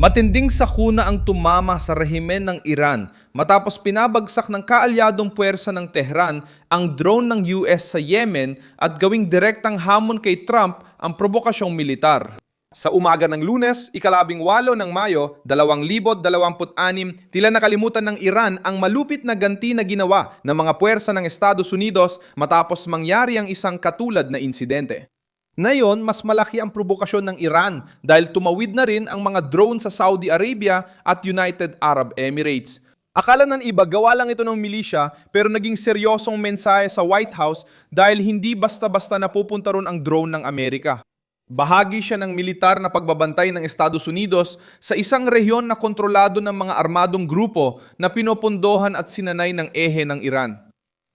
Matinding sakuna ang tumama sa rehimen ng Iran matapos pinabagsak ng kaalyadong puwersa ng Tehran ang drone ng US sa Yemen at gawing direktang hamon kay Trump ang probokasyong militar. Sa umaga ng Lunes, ika-18 ng Mayo, 2026, tila nakalimutan ng Iran ang malupit na ganti na ginawa ng mga puwersa ng Estados Unidos matapos mangyari ang isang katulad na insidente. Ngayon, mas malaki ang probokasyon ng Iran dahil tumawid na rin ang mga drone sa Saudi Arabia at United Arab Emirates. Akala ng iba gawa lang ito ng milisya pero naging seryosong mensahe sa White House dahil hindi basta-basta napupunta ron ang drone ng Amerika. Bahagi siya ng militar na pagbabantay ng Estados Unidos sa isang rehiyon na kontrolado ng mga armadong grupo na pinopondohan at sinanay ng ehe ng Iran.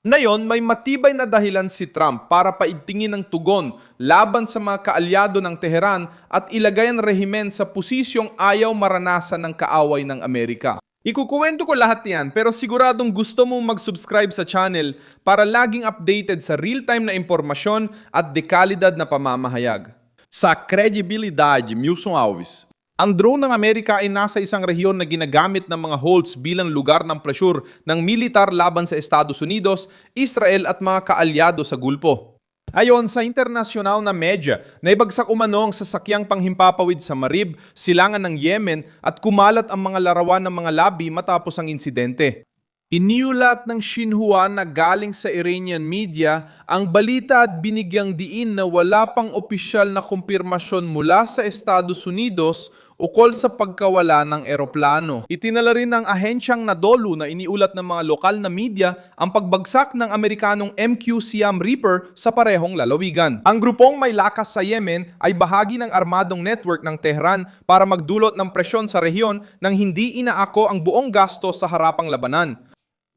Ngayon, may matibay na dahilan si Trump para paigtingin ng tugon laban sa mga kaalyado ng Tehran at ilagay ang rehimen sa posisyong ayaw maranasan ng kaaway ng Amerika. Ikukuwento ko lahat yan pero siguradong gusto mong mag-subscribe sa channel para laging updated sa real-time na impormasyon at dekalidad na pamamahayag. Sa kredibilidad, Milson Alves. Ang drone ng Amerika ay nasa isang rehiyon na ginagamit ng mga holds bilang lugar ng presyur ng militar laban sa Estados Unidos, Israel at mga kaalyado sa Gulpo. Ayon sa internasyonal na media, naibagsak umano ang sasakyang panghimpapawid sa Marib, silangan ng Yemen at kumalat ang mga larawan ng mga labi matapos ang insidente. Iniulat ng Xinhua na galing sa Iranian media ang balita at binigyang diin na wala pang opisyal na kumpirmasyon mula sa Estados Unidos ukol sa pagkawala ng eroplano. Itinala rin ng ahensyang Nadolu na iniulat ng mga lokal na media ang pagbagsak ng Amerikanong MQ Siam Reaper sa parehong lalawigan. Ang grupong may lakas sa Yemen ay bahagi ng armadong network ng Tehran para magdulot ng presyon sa rehiyon nang hindi inaako ang buong gasto sa harapang labanan.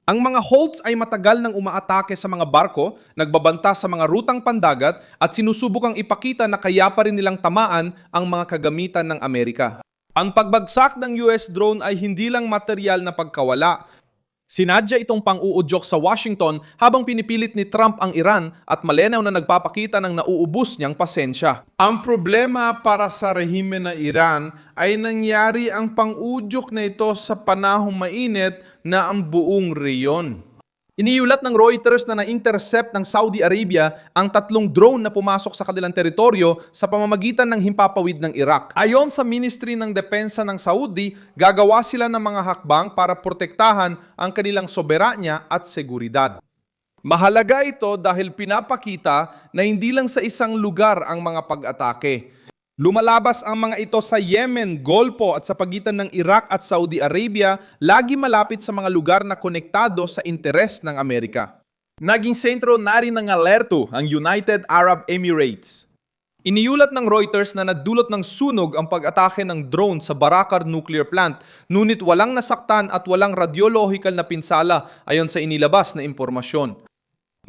Ang mga holds ay matagal nang umaatake sa mga barko, nagbabanta sa mga rutang pandagat at sinusubukang ipakita na kaya pa rin nilang tamaan ang mga kagamitan ng Amerika. Ang pagbagsak ng US drone ay hindi lang material na pagkawala. Sinadya itong pang-uudyok sa Washington habang pinipilit ni Trump ang Iran at malinaw na nagpapakita ng nauubos niyang pasensya. Ang problema para sa rehimen ng Iran ay nangyari ang pang-udyok na ito sa panahong mainit na ang buong rehiyon. Iniulat ng Reuters na na-intercept ng Saudi Arabia ang 3 drone na pumasok sa kanilang teritoryo sa pamamagitan ng himpapawid ng Iraq. Ayon sa Ministry ng Depensa ng Saudi, gagawa sila ng mga hakbang para protektahan ang kanilang soberanya at seguridad. Mahalaga ito dahil pinapakita na hindi lang sa isang lugar ang mga pag-atake. Lumalabas ang mga ito sa Yemen, Golpo at sa pagitan ng Iraq at Saudi Arabia, lagi malapit sa mga lugar na konektado sa interes ng Amerika. Naging sentro na rin ng alerto ang United Arab Emirates. Iniulat ng Reuters na nadulot ng sunog ang pag-atake ng drone sa Barakar Nuclear Plant, ngunit walang nasaktan at walang radiological na pinsala ayon sa inilabas na impormasyon.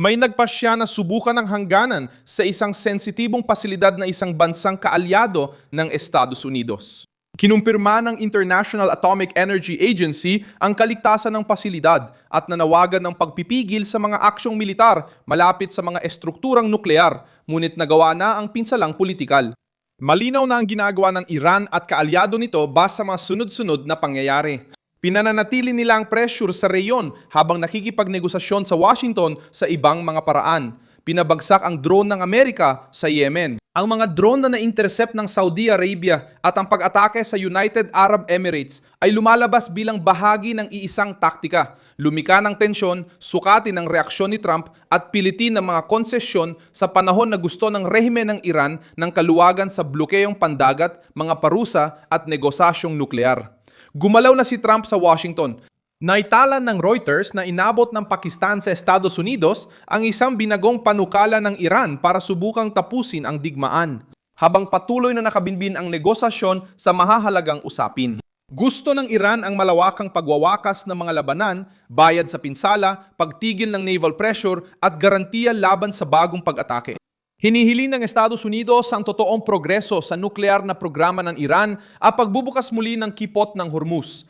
May nagpasya na subukan ng hangganan sa isang sensitibong pasilidad na isang bansang kaalyado ng Estados Unidos. Kinumpirma ng International Atomic Energy Agency ang kaligtasan ng pasilidad at nanawagan ng pagpipigil sa mga aksyong militar malapit sa mga estrukturang nuklear, ngunit nagawa na ang pinsalang politikal. Malinaw na ang ginagawa ng Iran at kaalyado nito base sa mga sunod-sunod na pangyayari. Pinananatili nila ang pressure sa reyon habang nakikipagnegosasyon sa Washington sa ibang mga paraan. Pinabagsak ang drone ng Amerika sa Yemen. Ang mga drone na na-intercept ng Saudi Arabia at ang pag-atake sa United Arab Emirates ay lumalabas bilang bahagi ng iisang taktika. Lumika ng tensyon, sukatin ang reaksyon ni Trump at pilitin ng mga konsesyon sa panahon na gusto ng rehimen ng Iran ng kaluwagan sa blokeyong pandagat, mga parusa at negosasyong nuklear. Gumalaw na si Trump sa Washington. Naitala ng Reuters na inabot ng Pakistan sa Estados Unidos ang isang binagong panukala ng Iran para subukang tapusin ang digmaan, habang patuloy na nakabinbin ang negosasyon sa mahahalagang usapin. Gusto ng Iran ang malawakang pagwawakas ng mga labanan, bayad sa pinsala, pagtigil ng naval pressure at garantiya laban sa bagong pag-atake. Hinihiling ng Estados Unidos ang totoong progreso sa nuklear na programa ng Iran at pagbubukas muli ng kipot ng Hormuz.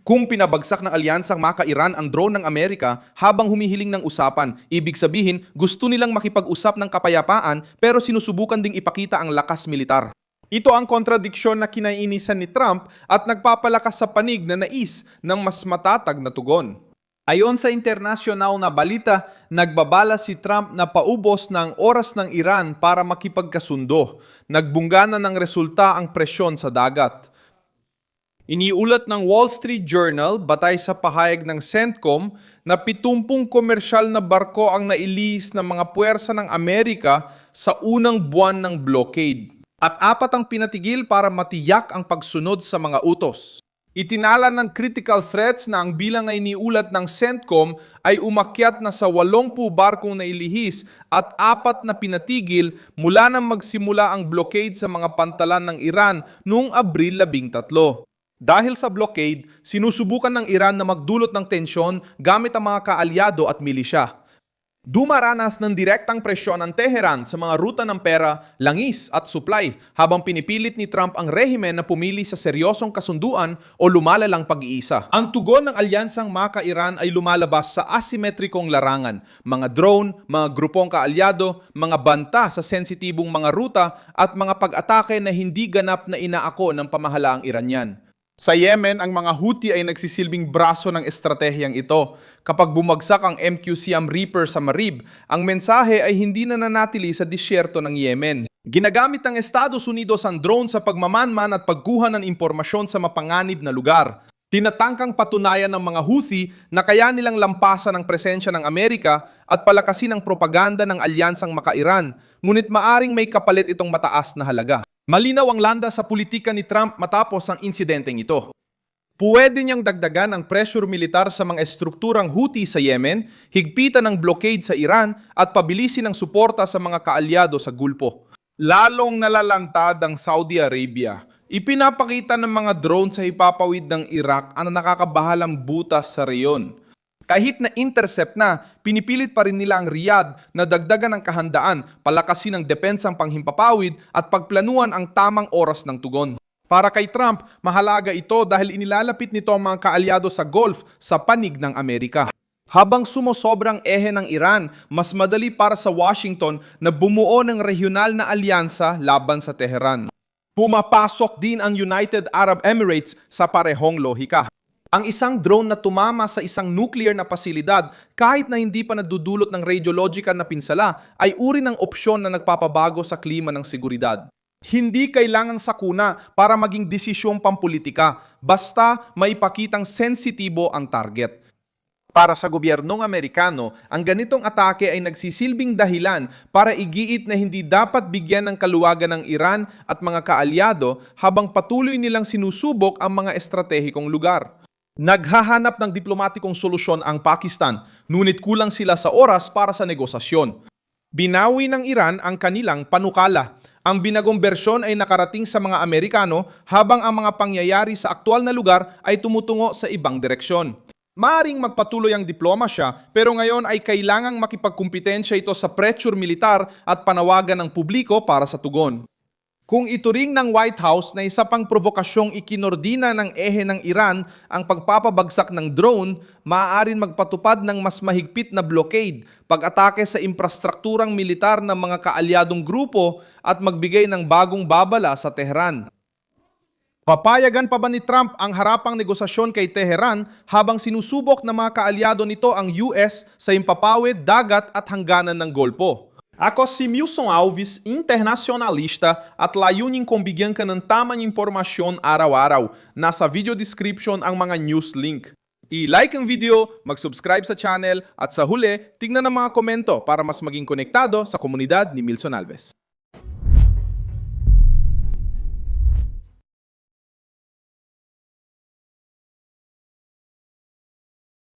Kung pinabagsak ng alyansang maka-Iran ang drone ng Amerika habang humihiling ng usapan, ibig sabihin gusto nilang makipag-usap ng kapayapaan pero sinusubukan ding ipakita ang lakas militar. Ito ang kontradiksyon na kinainisan ni Trump at nagpapalakas sa panig na nais ng mas matatag na tugon. Ayon sa internasyonal na balita, nagbabala si Trump na paubos na ang oras ng Iran para makipagkasundo. Nagbungga na ng resulta ang presyon sa dagat. Iniulat ng Wall Street Journal batay sa pahayag ng CENTCOM na 70 komersyal na barko ang nailihis ng mga puwersa ng Amerika sa unang buwan ng blockade. At 4 ang pinatigil para matiyak ang pagsunod sa mga utos. Itinala ng critical threats na ang bilang ay iniulat ng CENTCOM ay umakyat na sa 80 barkong nailihis at 4 na pinatigil mula nang magsimula ang blockade sa mga pantalan ng Iran noong Abril 13. Dahil sa blockade, sinusubukan ng Iran na magdulot ng tensyon gamit ang mga kaalyado at milisya. Dumaranas ng direktang presyon ang Tehran sa mga ruta ng pera, langis at supply habang pinipilit ni Trump ang rehimen na pumili sa seryosong kasunduan o lumalalang pag-iisa. Ang tugon ng alyansang maka-Iran ay lumalabas sa asimetrikong larangan, mga drone, mga grupong kaalyado, mga banta sa sensitibong mga ruta at mga pag-atake na hindi ganap na inaako ng pamahalaang Iranian. Sa Yemen, ang mga Houthi ay nagsisilbing braso ng estratehiyang ito. Kapag bumagsak ang MQCM Reaper sa Marib, ang mensahe ay hindi na nanatili sa disyerto ng Yemen. Ginagamit ng Estados Unidos ang drone sa pagmamanman at pagkuha ng impormasyon sa mapanganib na lugar. Tinatangkang patunayan ng mga Houthi na kaya nilang lampasan ang presensya ng Amerika at palakasin ang propaganda ng alyansang maka-Iran, ngunit maaring may kapalit itong mataas na halaga. Malinaw ang landas sa politika ni Trump matapos ang insidenteng ito. Puwede niyang dagdagan ang pressure militar sa mga estrukturang Houthi sa Yemen, higpitan ang blockade sa Iran at pabilisin ang suporta sa mga kaalyado sa Gulpo. Lalong nalalantad ang Saudi Arabia. Ipinapakita ng mga drone sa hipapawid ng Iraq ang nakakabahalang butas sa reyon. Kahit na intercept na, pinipilit pa rin nila ang Riyadh na dagdagan ang kahandaan, palakasin ang depensang panghimpapawid at pagplanuan ang tamang oras ng tugon. Para kay Trump, mahalaga ito dahil inilalapit nito ang mga kaalyado sa Gulf sa panig ng Amerika. Habang sumosobrang ehe ng Iran, mas madali para sa Washington na bumuo ng regional na alyansa laban sa Tehran. Pumapasok din ang United Arab Emirates sa parehong lohika. Ang isang drone na tumama sa isang nuclear na pasilidad kahit na hindi pa nadudulot ng radiological na pinsala ay uri ng opsyon na nagpapabago sa klima ng seguridad. Hindi kailangang sakuna para maging desisyong pampolitika, basta maipakitang sensitibo ang target. Para sa gobyernong Amerikano, ang ganitong atake ay nagsisilbing dahilan para igiit na hindi dapat bigyan ng kaluwagan ng Iran at mga kaalyado habang patuloy nilang sinusubok ang mga estratehikong lugar. Naghahanap ng diplomatikong solusyon ang Pakistan, ngunit kulang sila sa oras para sa negosasyon. Binawi ng Iran ang kanilang panukala. Ang binagong bersyon ay nakarating sa mga Amerikano habang ang mga pangyayari sa aktwal na lugar ay tumutungo sa ibang direksyon. Maaring magpatuloy ang diplomasya pero ngayon ay kailangang makipagkumpetensya ito sa pressure militar at panawagan ng publiko para sa tugon. Kung ituring ng White House na isa pang provokasyong ikinordina ng ehe ng Iran ang pagpapabagsak ng drone, maaaring magpatupad ng mas mahigpit na blockade, pag-atake sa infrastrukturang militar ng mga kaalyadong grupo at magbigay ng bagong babala sa Tehran. Papayagan pa ba ni Trump ang harapang negosasyon kay Tehran habang sinusubok ng mga kaalyado nito ang US sa impapawid, dagat at hangganan ng Golpo? Ako si Milson Alves, internacionalista at layunin kong bigyan ka ng tamang impormasyon araw-araw. Nasa video description ang mga news link. I-like ang video, mag-subscribe sa channel at sa huli, tignan ang mga komento para mas maging konektado sa komunidad ni Milson Alves.